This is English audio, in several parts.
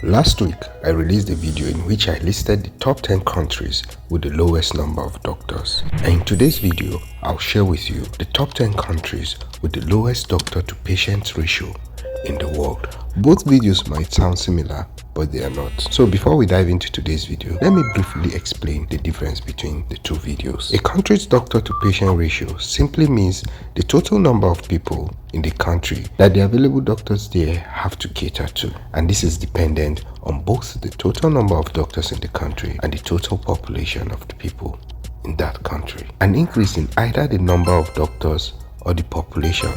Last week, I released a video in which I listed the top 10 countries with the lowest number of doctors. And in today's video, I'll share with you the top 10 countries with the lowest doctor-to-patient ratio in the world. Both videos might sound similar, but they are not. So before we dive into today's video, let me briefly explain the difference between the two videos. A country's doctor-to-patient ratio simply means the total number of people in the country that the available doctors there have to cater to. And this is dependent on both the total number of doctors in the country and the total population of the people in that country. An increase in either the number of doctors or the population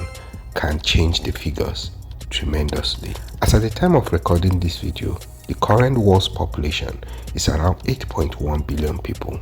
can change the figures tremendously. As at the time of recording this video, the current world's population is around 8.1 billion people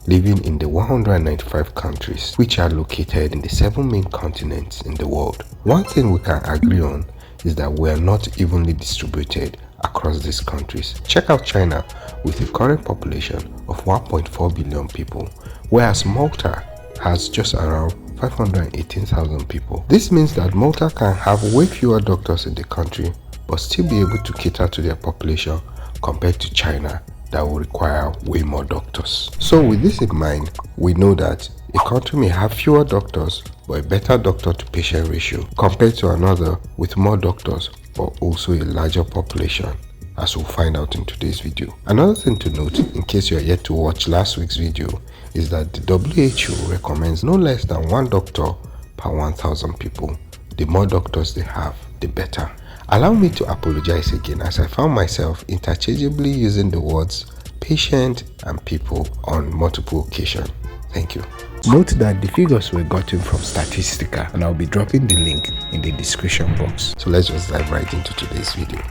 living in the 195 countries which are located in the 7 main continents in the world. One thing we can agree on is that we are not evenly distributed across these countries. Check out China with a current population of 1.4 billion people, whereas Malta has just around 518,000 people. This means that Malta can have way fewer doctors in the country but still be able to cater to their population compared to China that will require way more doctors. So with this in mind, we know that a country may have fewer doctors but a better doctor-to-patient ratio compared to another with more doctors but also a larger population, as we'll find out in today's video. Another thing to note, in case you are yet to watch last week's video, is that the WHO recommends no less than 1 doctor per 1,000 people. The more doctors they have, the better. Allow me to apologize again as I found myself interchangeably using the words patient and people on multiple occasions. Thank you. Note that the figures were gotten from Statistica, and I'll be dropping the link in the description box. So let's just dive right into today's video.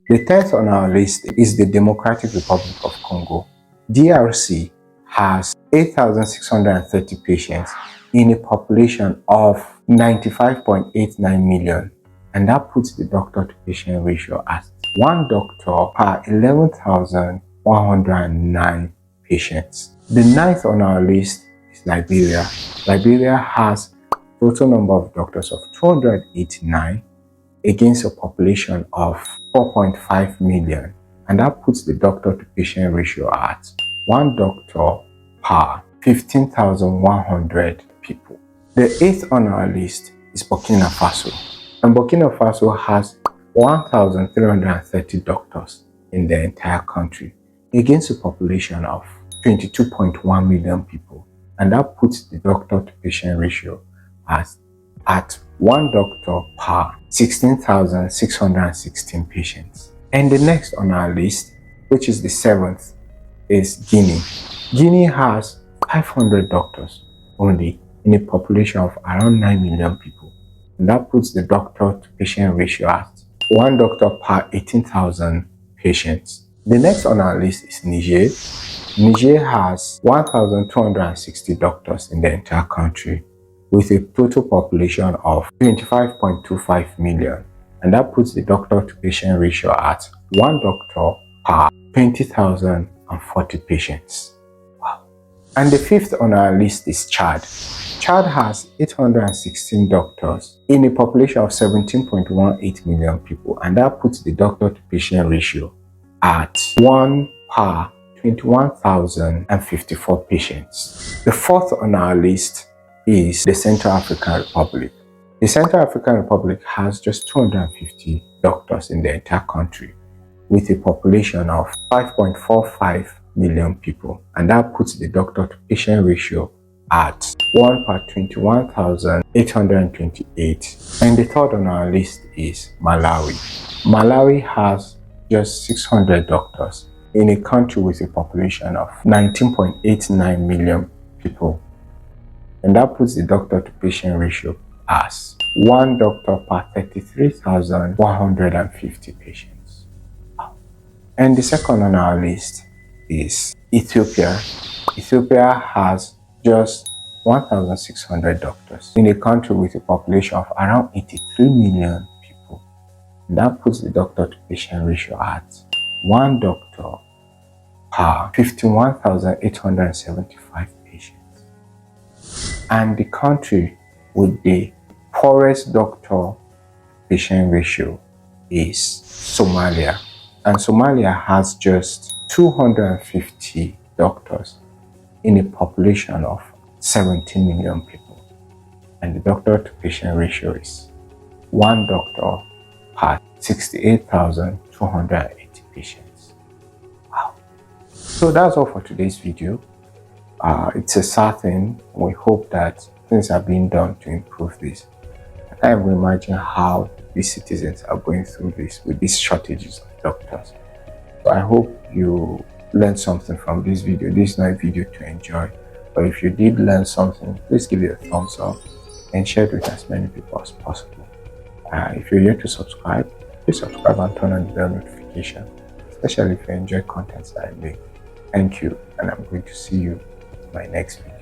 The 10th on our list is the Democratic Republic of Congo. DRC has 8,630 patients in a population of 95.89 million, and that puts the doctor-to-patient ratio at 1 doctor per 11,109 patients. The 9th on our list is Liberia. Liberia has a total number of doctors of 289 against a population of 4.5 million, and that puts the doctor-to-patient ratio at 1 doctor per 15,100 people. The 8th on our list is Burkina Faso, and Burkina Faso has 1,330 doctors in the entire country against a population of 22.1 million people, and that puts the doctor-to-patient ratio at 1 doctor per 16,616 patients. And the next on our list, which is the 7th, is Guinea. Guinea has 500 doctors only in a population of around 9 million people, and that puts the doctor-to-patient ratio at 1 doctor per 18,000 patients. The next on our list is Niger. Niger has 1,260 doctors in the entire country with a total population of 25.25 million, and that puts the doctor-to-patient ratio at 1 doctor per 20,040 patients. Wow. And the 5th on our list is Chad. Chad has 816 doctors in a population of 17.18 million people, and that puts the doctor-to-patient ratio at 1 per 21,054 patients. The 4th on our list is the Central African Republic. The Central African Republic has just 250 doctors in the entire country with a population of 5.45 million people, and that puts the doctor-to-patient ratio at 1 per 21,828. And the 3rd on our list is Malawi. Malawi has just 600 doctors in a country with a population of 19.89 million people, and that puts the doctor-to-patient ratio as 1 doctor per 33,150 patients. And the 2nd on our list is Ethiopia. Ethiopia has just 1,600 doctors in a country with a population of around 83 million people, and that puts the doctor-to-patient ratio at 1 doctor per 51,875 patients. And the country with the poorest doctor patient ratio is Somalia. And Somalia has just 250 doctors in a population of 17 million people. And the doctor to patient ratio is one doctor per 68,280 patients. Wow. So that's all for today's video. It's a sad thing. We hope that things are being done to improve this. I can't even imagine how these citizens are going through this with these shortages of doctors. So I hope you learned something from this video. This is not a video to enjoy, but if you did learn something, please give it a thumbs up and share it with as many people as possible. If you're yet to subscribe, please subscribe and turn on the bell notification, especially if you enjoy content that I make. Thank you, and I'm going to see you in my next video.